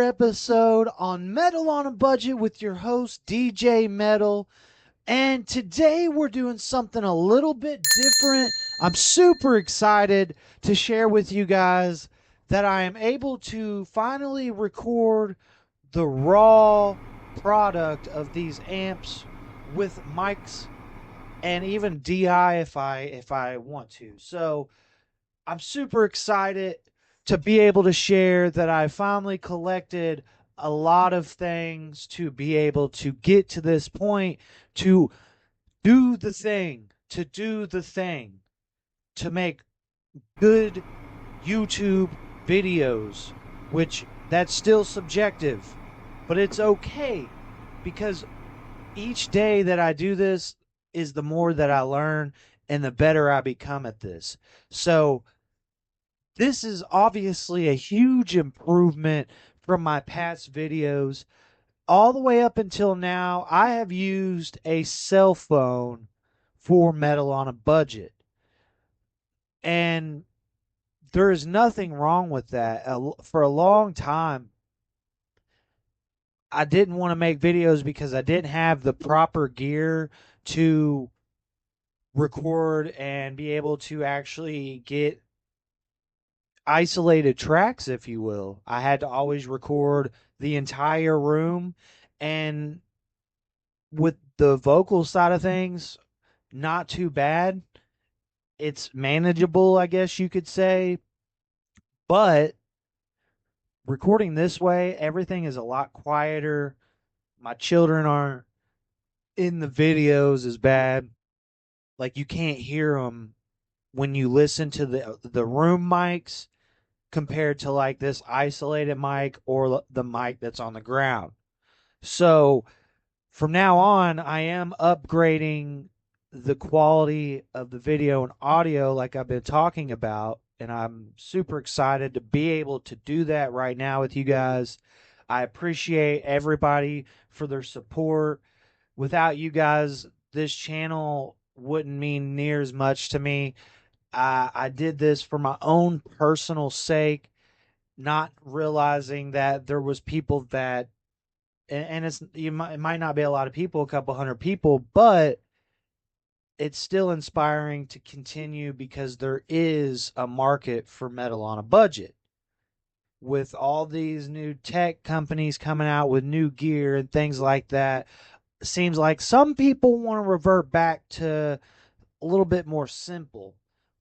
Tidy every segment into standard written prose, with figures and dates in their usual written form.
episode on Metal on a Budget with your host, DJ Metal. And today we're doing something a little bit different. I'm super excited to share with you guys that I am able to finally record the raw product of these amps with mics and even DI if I want to. So I'm super excited to be able to share that I finally collected a lot of things to be able to get to this point, to do the thing, to make good YouTube videos, which that's still subjective, but it's okay because each day that I do this is the more that I learn and the better I become at this. So this is obviously a huge improvement from my past videos. All the way up until now, I have used a cell phone for Metal on a Budget. And there is nothing wrong with that. For a long time, I didn't want to make videos because I didn't have the proper gear to record and be able to actually get isolated tracks, if you will. I had to always record the entire room, and with the vocal side of things, not too bad. It's manageable, I guess you could say, but recording this way, everything is a lot quieter. My children aren't in the videos as bad. Like, you can't hear them when you listen to the room mics compared to like this isolated mic or the mic that's on the ground. So from now on, I am upgrading the quality of the video and audio like I've been talking about, and I'm super excited to be able to do that right now with you guys. I appreciate everybody for their support. Without you guys, this channel wouldn't mean near as much to me. I did this for my own personal sake, not realizing that there was people that, and it might not be a lot of people, a couple hundred people, but it's still inspiring to continue because there is a market for Metal on a Budget. With all these new tech companies coming out with new gear and things like that, it seems like some people want to revert back to a little bit more simple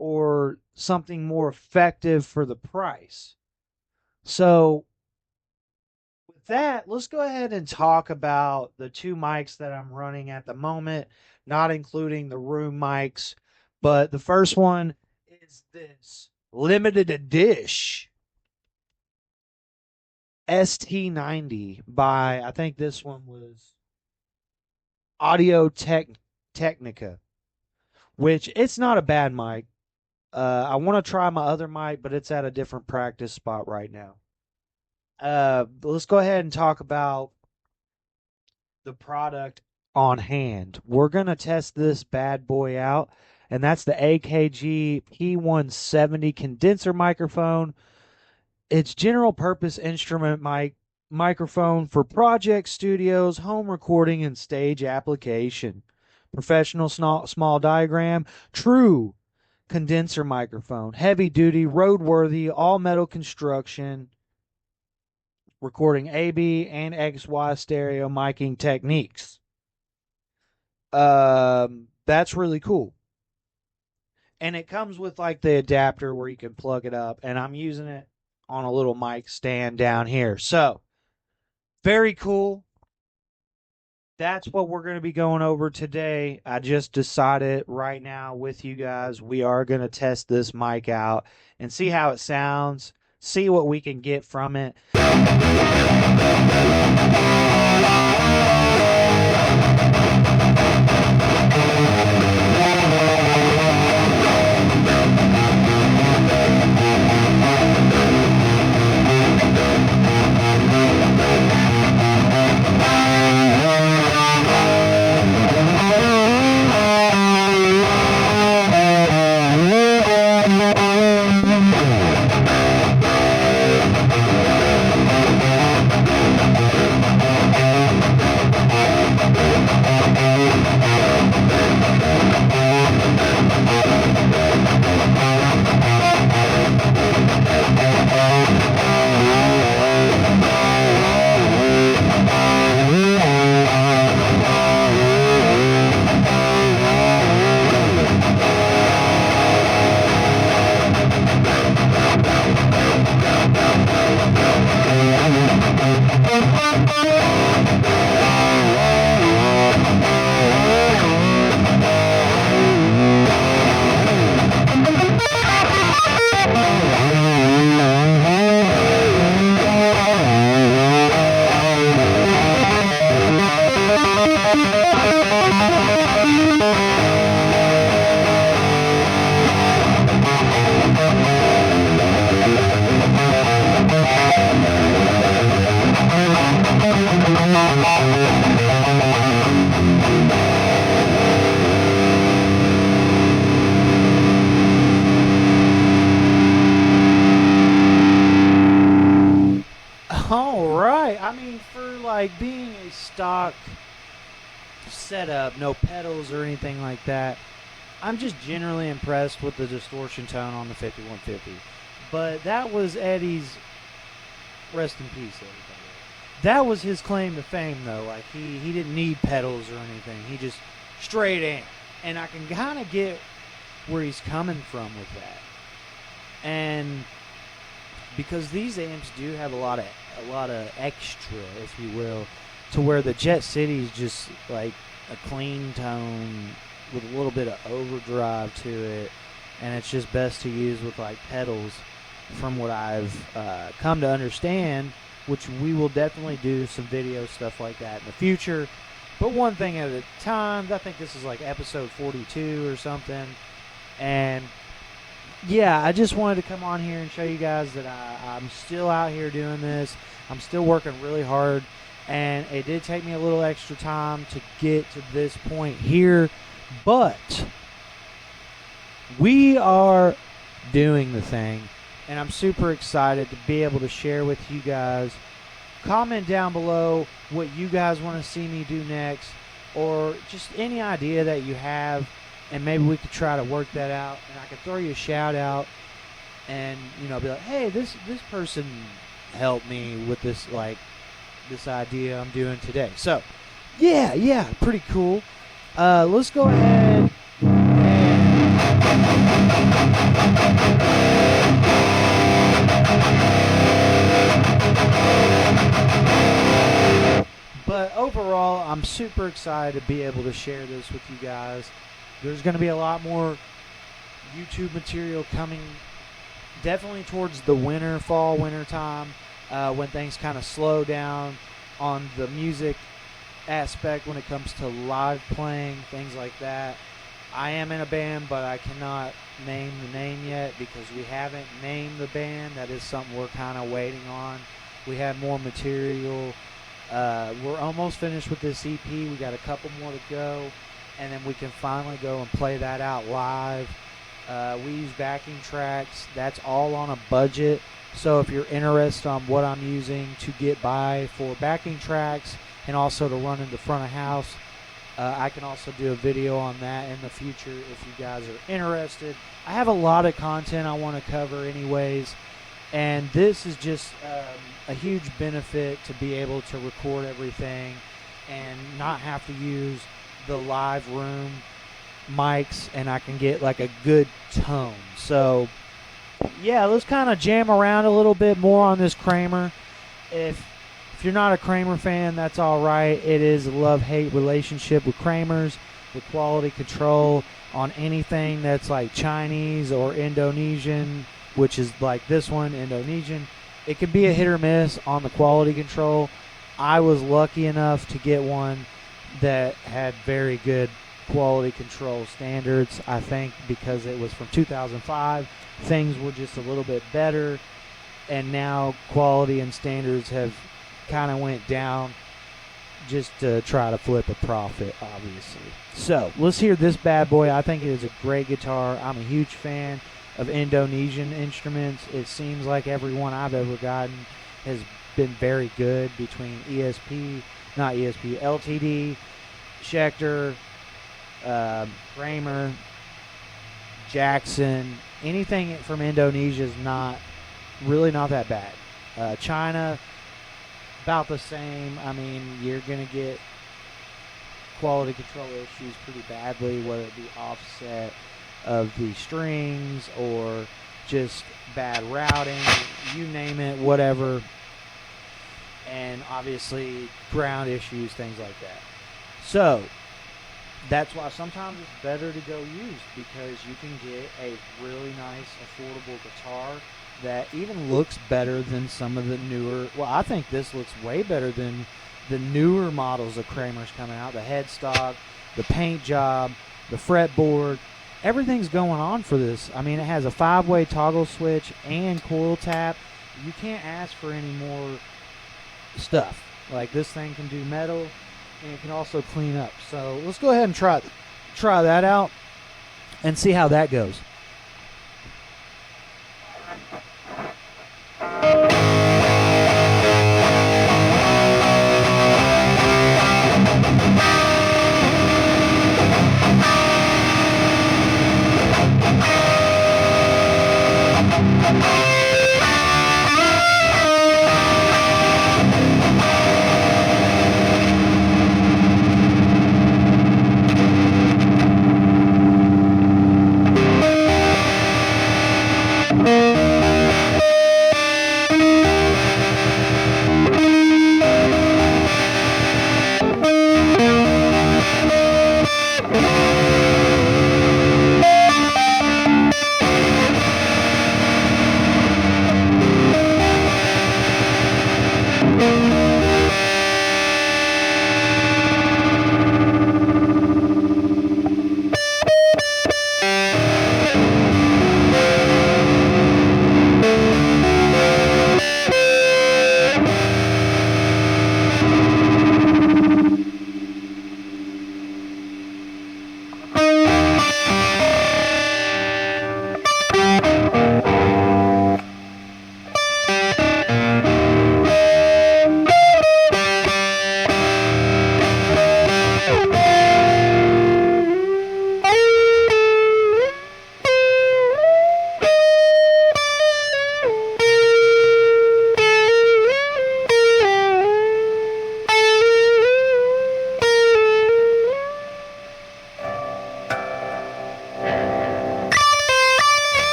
or something more effective for the price. So with that, let's go ahead and talk about the two mics that I'm running at the moment, not including the room mics. But the first one is this limited edition ST90 by, I think this one was Audio Technica, which it's not a bad mic. I want to try my other mic, but it's at a different practice spot right now. Let's go ahead and talk about the product on hand. We're going to test this bad boy out, and that's the AkG P170 condenser microphone. It's general purpose instrument microphone for project studios, home recording, and stage application. Professional small diagram, true condenser microphone, heavy duty, roadworthy, all metal construction, recording AB and XY stereo miking techniques. That's really cool. And it comes with like the adapter where you can plug it up, and I'm using it on a little mic stand down here. So, very cool. That's what we're going to be going over today. I just decided right now with you guys, we are going to test this mic out and see how it sounds, see what we can get from it. stock setup, no pedals or anything like that. I'm just generally impressed with the distortion tone on the 5150. But that was Eddie's, rest in peace, Eddie. That was his claim to fame, though. Like, he didn't need pedals or anything. He just straight amp. And I can kind of get where he's coming from with that. And because these amps do have a lot of extra, if you will, to where the Jet City is just like a clean tone with a little bit of overdrive to it, and it's just best to use with like pedals, from what I've come to understand, which we will definitely do some video stuff like that in the future. But one thing at a time. I think this is like episode 42 or something. And yeah, I just wanted to come on here and show you guys that I'm still out here doing this. I'm still working really hard. And it did take me a little extra time to get to this point here. But we are doing the thing. And I'm super excited to be able to share with you guys. Comment down below what you guys want to see me do next, or just any idea that you have, and maybe we could try to work that out, and I could throw you a shout out and, you know, be like, hey, this person helped me with this, like, this idea I'm doing today. So yeah, pretty cool. Let's go ahead But overall, I'm super excited to be able to share this with you guys. There's going to be a lot more YouTube material coming definitely towards the winter time, when things kind of slow down on the music aspect when it comes to live playing, things like that. I am in a band, but I cannot name the name yet because we haven't named the band. That is something we're kind of waiting on. We have more material. We're almost finished with this EP. We got a couple more to go, and then we can finally go and play that out live. We use backing tracks. That's all on a budget. So if you're interested on what I'm using to get by for backing tracks and also to run in the front of house, I can also do a video on that in the future if you guys are interested. I have a lot of content I want to cover anyways, and this is just a huge benefit to be able to record everything and not have to use the live room mics, and I can get like a good tone. So yeah, let's kind of jam around a little bit more on this Kramer. If you're not a Kramer fan, that's all right. It is a love-hate relationship with Kramers, with quality control on anything that's like Chinese or Indonesian, which is like this one, Indonesian. It can be a hit or miss on the quality control. I was lucky enough to get one that had very good quality control standards. I think because it was from 2005, things were just a little bit better, and now quality and standards have kind of went down just to try to flip a profit, obviously. So let's hear this bad boy. I think it is a great guitar. I'm a huge fan of Indonesian instruments. It seems like every one I've ever gotten has been very good, between LTD, Schecter, Kramer, Jackson. Anything from Indonesia is not that bad. China, about the same. I mean, you're going to get quality control issues pretty badly, whether it be offset of the strings or just bad routing, you name it, whatever. And obviously ground issues, things like that. So that's why sometimes it's better to go used, because you can get a really nice, affordable guitar that even looks better than some of the newer. Well, I think this looks way better than the newer models of Kramer's coming out. The headstock, the paint job, the fretboard, everything's going on for this. I mean, it has a 5-way toggle switch and coil tap. You can't ask for any more stuff. Like, this thing can do metal, and it can also clean up. So let's go ahead and try that out and see how that goes.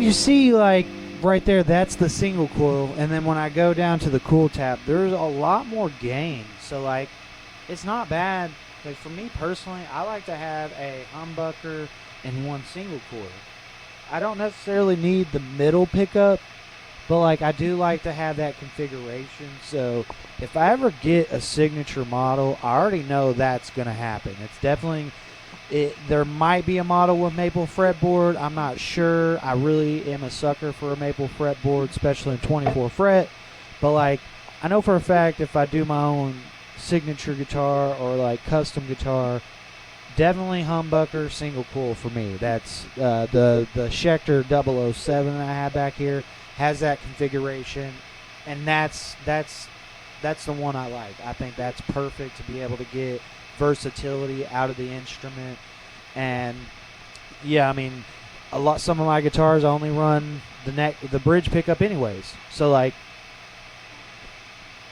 you see, like, right there, that's the single coil. And then when I go down to the cool tap, there's a lot more gain. So, like, it's not bad. Like, for me personally, I like to have a humbucker and one single coil. I don't necessarily need the middle pickup, but, like, I do like to have that configuration. So if I ever get a signature model, I already know that's going to happen. It's definitely... there might be a model with maple fretboard. I'm not sure. I really am a sucker for a maple fretboard, especially in 24 fret. But, like, I know for a fact if I do my own signature guitar or, like, custom guitar, definitely humbucker single coil for me. That's the Schecter 007 that I have back here has that configuration, and that's the one I like. I think that's perfect to be able to get versatility out of the instrument. And yeah, I mean, some of my guitars only run the bridge pickup anyways, so, like,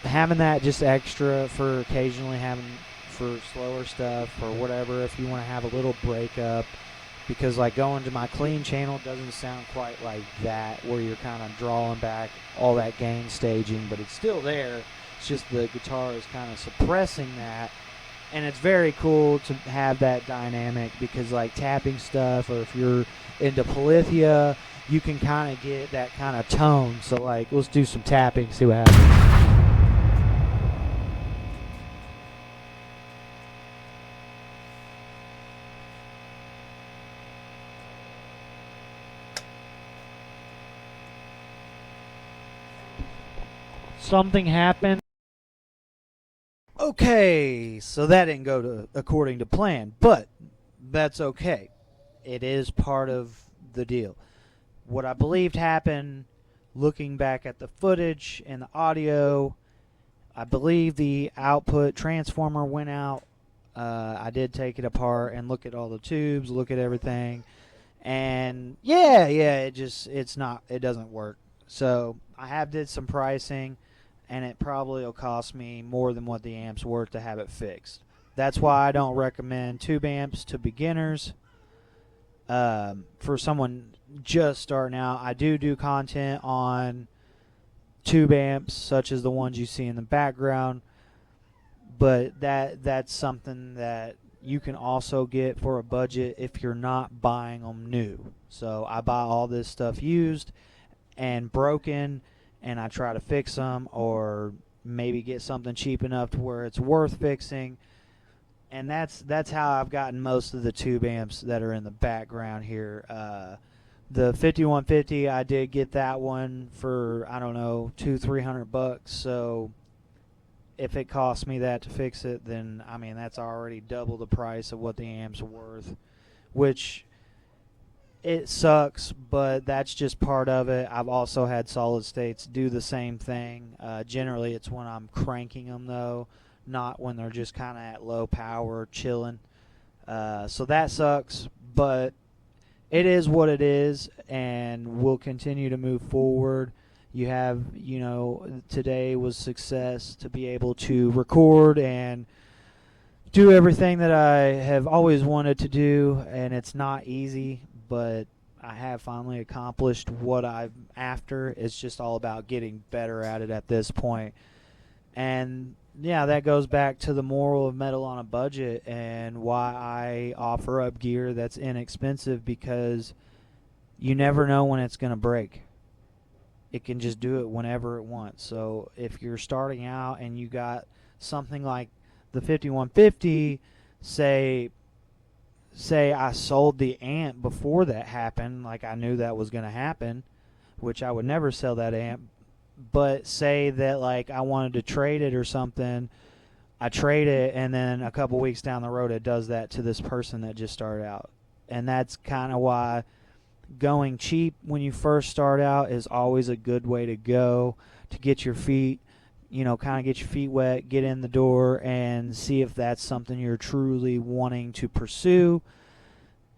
having that just extra for occasionally having for slower stuff or whatever, if you want to have a little breakup, because, like, going to my clean channel doesn't sound quite like that, where you're kind of drawing back all that gain staging, but it's still there. It's just the guitar is kind of suppressing that. And it's very cool to have that dynamic because, like, tapping stuff, or if you're into polyphia, you can kind of get that kind of tone. So, like, let's do some tapping, see what happens. Something happened. Okay, so that didn't go according to plan, but that's okay. It is part of the deal. What I believed happened, looking back at the footage and the audio, I believe the output transformer went out. I did take it apart and look at all the tubes, look at everything, and yeah, it doesn't work. So I have did some pricing, and it probably will cost me more than what the amp's worth to have it fixed. That's why I don't recommend tube amps to beginners. For someone just starting out, I do content on tube amps, such as the ones you see in the background, but that's something that you can also get for a budget if you're not buying them new. So I buy all this stuff used and broken, and I try to fix them, or maybe get something cheap enough to where it's worth fixing. And that's how I've gotten most of the tube amps that are in the background here. The 5150, I did get that one for, I don't know, $200-300. So if it costs me that to fix it, then, I mean, that's already double the price of what the amp's worth, which it sucks, but that's just part of it. I've also had solid states do the same thing. Generally, it's when I'm cranking them, though, not when they're just kind of at low power, chilling. So that sucks, but it is what it is, and we'll continue to move forward. You have, today was success to be able to record and do everything that I have always wanted to do, and it's not easy, but I have finally accomplished what I'm after. It's just all about getting better at it at this point. And yeah, that goes back to the moral of metal on a budget and why I offer up gear that's inexpensive, because you never know when it's going to break. It can just do it whenever it wants. So if you're starting out and you got something like the 5150, say I sold the amp before that happened, like I knew that was going to happen, which I would never sell that amp. But say that, like, I wanted to trade it or something, I trade it, and then a couple weeks down the road it does that to this person that just started out. And that's kind of why going cheap when you first start out is always a good way to go, to get your feet, kind of get your feet wet, get in the door, and see if that's something you're truly wanting to pursue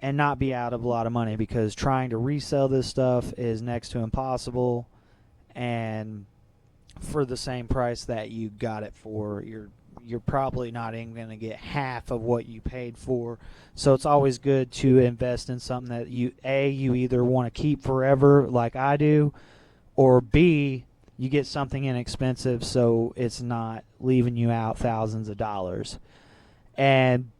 and not be out of a lot of money, because trying to resell this stuff is next to impossible. And for the same price that you got it for, you're you're probably not even going to get half of what you paid for. So it's always good to invest in something that you either want to keep forever like I do, or B, you get something inexpensive so it's not leaving you out thousands of dollars. And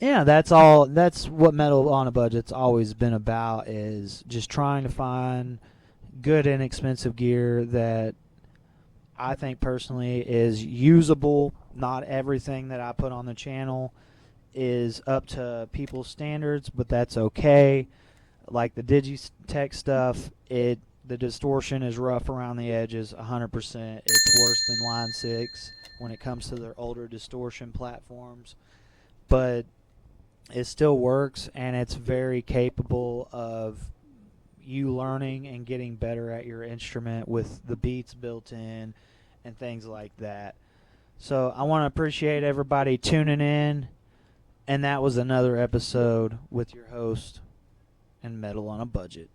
yeah, that's all. That's what Metal on a Budget's always been about, is just trying to find good inexpensive gear that I think personally is usable. Not everything that I put on the channel is up to people's standards, but that's okay. Like the Digitech stuff, the distortion is rough around the edges 100%. It's worse than Line 6 when it comes to their older distortion platforms. But it still works, and it's very capable of you learning and getting better at your instrument with the beats built in and things like that. So I want to appreciate everybody tuning in, and that was another episode with your host and Metal on a Budget.